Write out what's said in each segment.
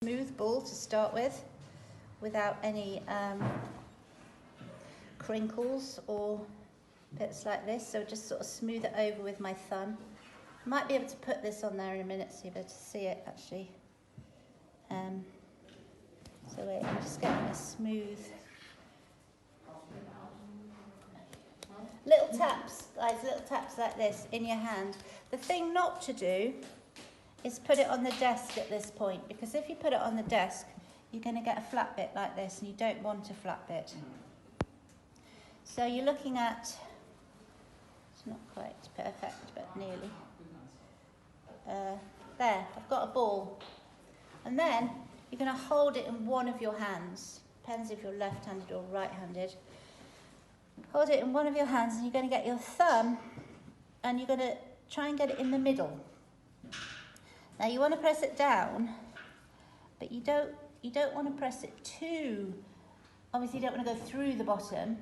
smooth ball to start with, without any crinkles or bits like this. So just sort of smooth it over with my thumb. I might be able to put this on there in a minute so you'll be able to see it actually. So wait, I'm just getting a smooth. Little taps, guys, little taps like this in your hand. The thing not to do is put it on the desk at this point, because if you put it on the desk, you're going to get a flat bit like this, and you don't want a flat bit. So you're looking at, it's not quite perfect, but nearly. There, I've got a ball. And then you're going to hold it in one of your hands. Depends if you're left-handed or right-handed. Hold it in one of your hands, and you're going to get your thumb, and you're going to try and get it in the middle. Now you want to press it down, but you don't want to press it too. Obviously, you don't want to go through the bottom.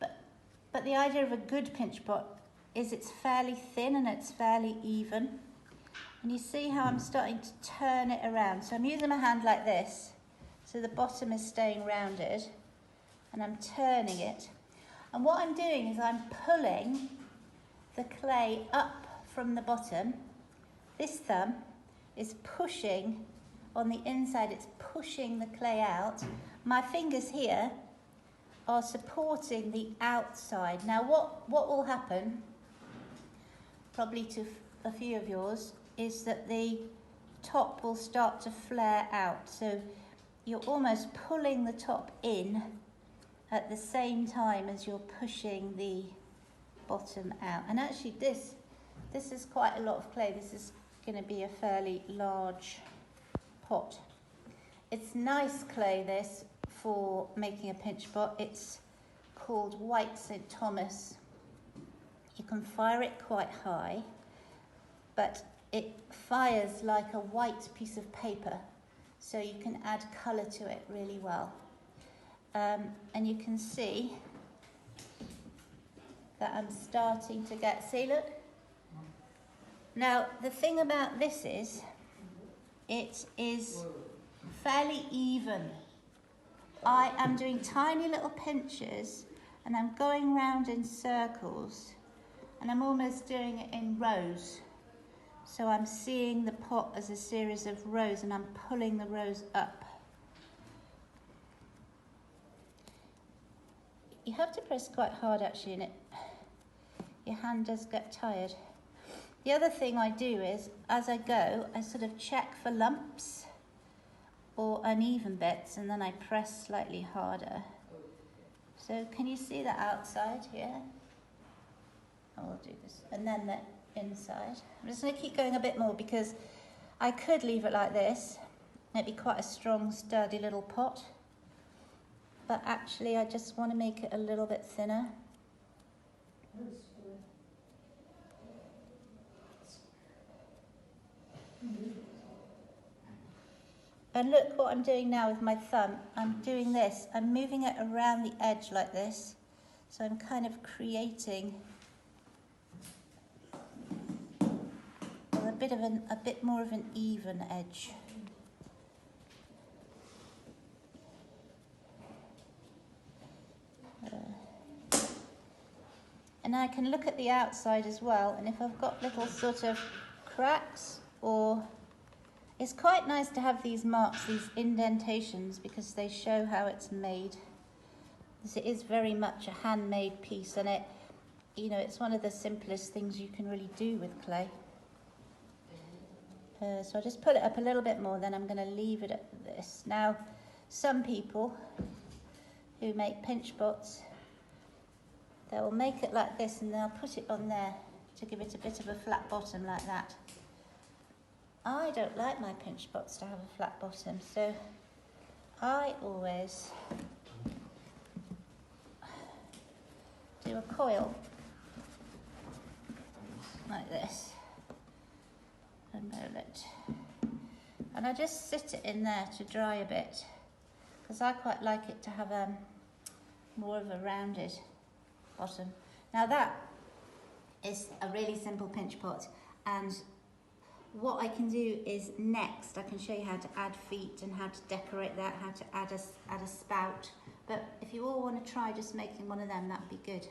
But the idea of a good pinch pot is it's fairly thin and it's fairly even. And you see how I'm starting to turn it around. So I'm using my hand like this, so the bottom is staying rounded, and I'm turning it. And what I'm doing is I'm pulling the clay up from the bottom. This thumb is pushing on the inside, it's pushing the clay out. My fingers here are supporting the outside. Now what will happen, probably to a few of yours, is that the top will start to flare out. So you're almost pulling the top in at the same time as you're pushing the bottom out. And actually this is quite a lot of clay. This is going to be a fairly large pot. It's nice clay, this, for making a pinch pot. It's called White St. Thomas. You can fire it quite high, but it fires like a white piece of paper, so you can add colour to it really well. And you can see that I'm starting to get, see, look. Now, the thing about this is, it is fairly even. I am doing tiny little pinches, and I'm going round in circles, and I'm almost doing it in rows. So I'm seeing the pot as a series of rows, and I'm pulling the rows up. You have to press quite hard actually, and your hand does get tired. The other thing I do is, as I go, I sort of check for lumps or uneven bits, and then I press slightly harder. So can you see the outside here? I'll do this. And then the inside. I'm just going to keep going a bit more, because I could leave it like this. It'd be quite a strong, sturdy little pot. But actually, I just want to make it a little bit thinner. And look what I'm doing now with my thumb. I'm doing this. I'm moving it around the edge like this. So I'm kind of creating a bit more of an even edge. And I can look at the outside as well, and if I've got little sort of cracks, or it's quite nice to have these marks, these indentations, because they show how it's made. Because it is very much a handmade piece, and it's one of the simplest things you can really do with clay. So I'll just put it up a little bit more, then I'm going to leave it at this. Now, some people who make pinch pots, they'll make it like this, and they'll put it on there to give it a bit of a flat bottom like that. I don't like my pinch pots to have a flat bottom, so I always do a coil like this and roll it. And I just sit it in there to dry a bit, because I quite like it to have more of a rounded bottom. Now that is a really simple pinch pot, and what I can do is next, I can show you how to add feet and how to decorate that, how to add a spout. But if you all want to try just making one of them, that'd be good.